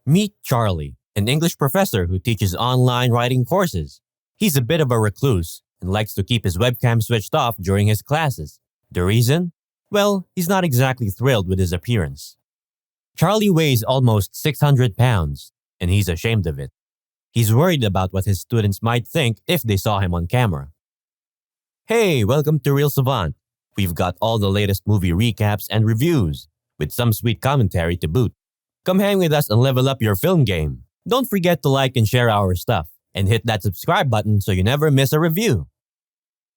Meet Charlie, an English professor who teaches online writing courses. He's a bit of a recluse and likes to keep his webcam switched off during his classes. The reason? Well, he's not exactly thrilled with his appearance. Charlie weighs almost 600 pounds, and he's ashamed of it. He's worried about what his students might think if they saw him on camera. Hey, welcome to Real Savant. We've got all the latest movie recaps and reviews, with some sweet commentary to boot. Come hang with us and level up your film game. Don't forget to like and share our stuff, and hit that subscribe button so you never miss a review.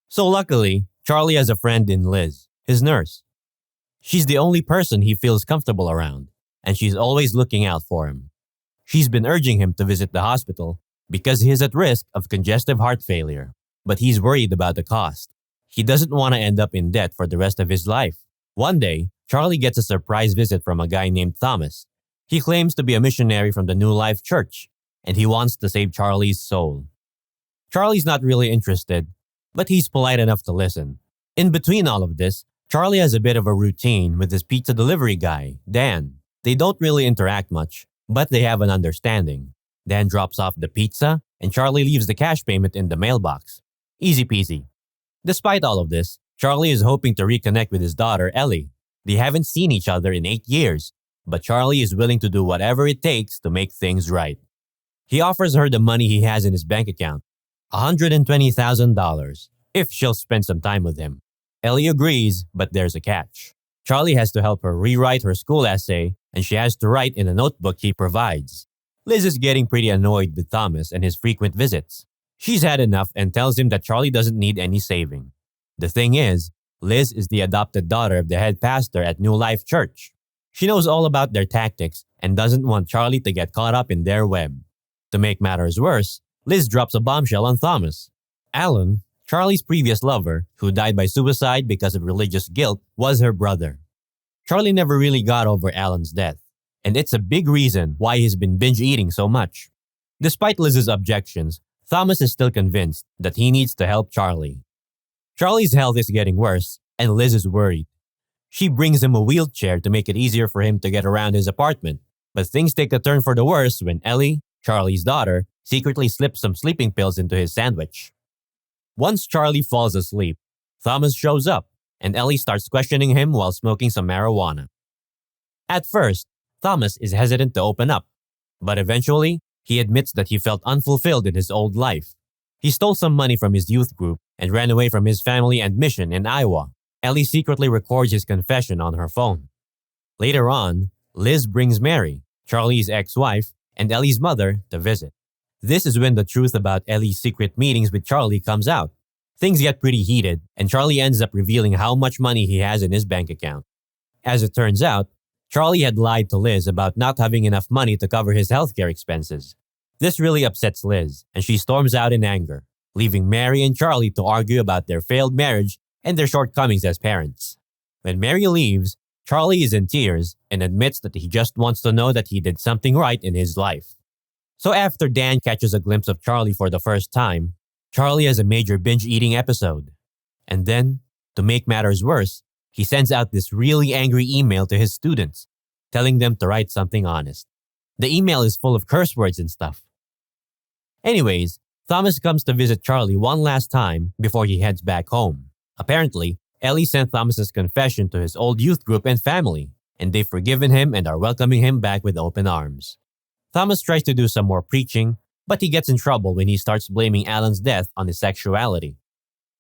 So luckily, Charlie has a friend in Liz, his nurse. She's the only person he feels comfortable around, and she's always looking out for him. She's been urging him to visit the hospital because he is at risk of congestive heart failure, but he's worried about the cost. He doesn't want to end up in debt for the rest of his life. One day, Charlie gets a surprise visit from a guy named Thomas. He claims to be a missionary from the New Life Church, and he wants to save Charlie's soul. Charlie's not really interested, but he's polite enough to listen. In between all of this, Charlie has a bit of a routine with his pizza delivery guy, Dan. They don't really interact much, but they have an understanding. Dan drops off the pizza, and Charlie leaves the cash payment in the mailbox. Easy peasy. Despite all of this, Charlie is hoping to reconnect with his daughter, Ellie. They haven't seen each other in 8 years, but Charlie is willing to do whatever it takes to make things right. He offers her the money he has in his bank account, $120,000, if she'll spend some time with him. Ellie agrees, but there's a catch. Charlie has to help her rewrite her school essay, and she has to write in a notebook he provides. Liz is getting pretty annoyed with Thomas and his frequent visits. She's had enough and tells him that Charlie doesn't need any saving. The thing is, Liz is the adopted daughter of the head pastor at New Life Church. She knows all about their tactics and doesn't want Charlie to get caught up in their web. To make matters worse, Liz drops a bombshell on Thomas. Alan, Charlie's previous lover, who died by suicide because of religious guilt, was her brother. Charlie never really got over Alan's death, and it's a big reason why he's been binge eating so much. Despite Liz's objections, Thomas is still convinced that he needs to help Charlie. Charlie's health is getting worse, and Liz is worried. She brings him a wheelchair to make it easier for him to get around his apartment, but things take a turn for the worse when Ellie, Charlie's daughter, secretly slips some sleeping pills into his sandwich. Once Charlie falls asleep, Thomas shows up, and Ellie starts questioning him while smoking some marijuana. At first, Thomas is hesitant to open up, but eventually, he admits that he felt unfulfilled in his old life. He stole some money from his youth group and ran away from his family and mission in Iowa. Ellie secretly records his confession on her phone. Later on, Liz brings Mary, Charlie's ex-wife, and Ellie's mother to visit. This is when the truth about Ellie's secret meetings with Charlie comes out. Things get pretty heated, and Charlie ends up revealing how much money he has in his bank account. As it turns out, Charlie had lied to Liz about not having enough money to cover his healthcare expenses. This really upsets Liz, and she storms out in anger, leaving Mary and Charlie to argue about their failed marriage and their shortcomings as parents. When Mary leaves, Charlie is in tears and admits that he just wants to know that he did something right in his life. So after Dan catches a glimpse of Charlie for the first time, Charlie has a major binge-eating episode. And then, to make matters worse, he sends out this really angry email to his students, telling them to write something honest. The email is full of curse words and stuff. Anyways, Thomas comes to visit Charlie one last time before he heads back home. Apparently, Ellie sent Thomas's confession to his old youth group and family, and they've forgiven him and are welcoming him back with open arms. Thomas tries to do some more preaching, but he gets in trouble when he starts blaming Alan's death on his sexuality.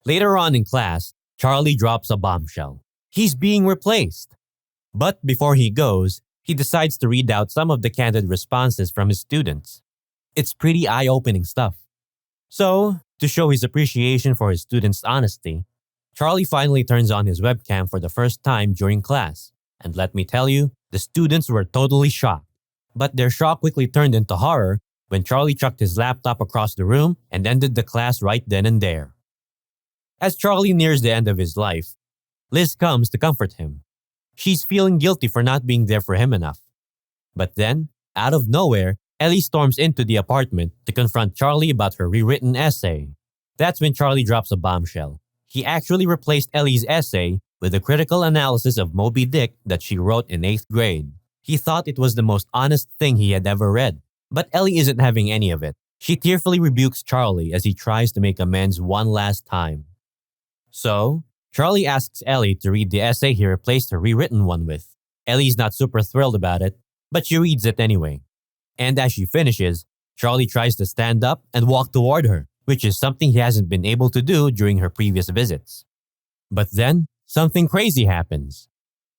Later on in class, Charlie drops a bombshell. He's being replaced. But before he goes, he decides to read out some of the candid responses from his students. It's pretty eye-opening stuff. So, to show his appreciation for his students' honesty, Charlie finally turns on his webcam for the first time during class. And let me tell you, the students were totally shocked. But their shock quickly turned into horror when Charlie chucked his laptop across the room and ended the class right then and there. As Charlie nears the end of his life, Liz comes to comfort him. She's feeling guilty for not being there for him enough. But then, out of nowhere, Ellie storms into the apartment to confront Charlie about her rewritten essay. That's when Charlie drops a bombshell. He actually replaced Ellie's essay with a critical analysis of Moby Dick that she wrote in 8th grade. He thought it was the most honest thing he had ever read. But Ellie isn't having any of it. She tearfully rebukes Charlie as he tries to make amends one last time. So, Charlie asks Ellie to read the essay he replaced her rewritten one with. Ellie's not super thrilled about it, but she reads it anyway. And as she finishes, Charlie tries to stand up and walk toward her, which is something he hasn't been able to do during her previous visits. But then, something crazy happens.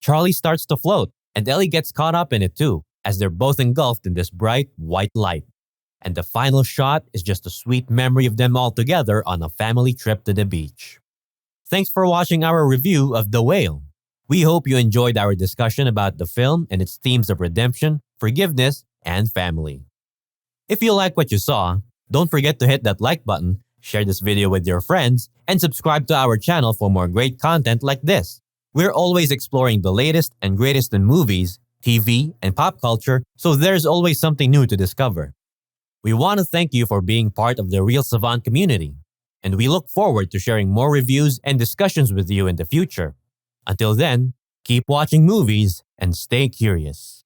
Charlie starts to float, and Ellie gets caught up in it too, as they're both engulfed in this bright, white light. And the final shot is just a sweet memory of them all together on a family trip to the beach. Thanks for watching our review of The Whale. We hope you enjoyed our discussion about the film and its themes of redemption, forgiveness, and family. If you like what you saw, don't forget to hit that like button, share this video with your friends, and subscribe to our channel for more great content like this. We're always exploring the latest and greatest in movies, TV, and pop culture, so there's always something new to discover. We want to thank you for being part of the Real Savant community, and we look forward to sharing more reviews and discussions with you in the future. Until then, keep watching movies and stay curious.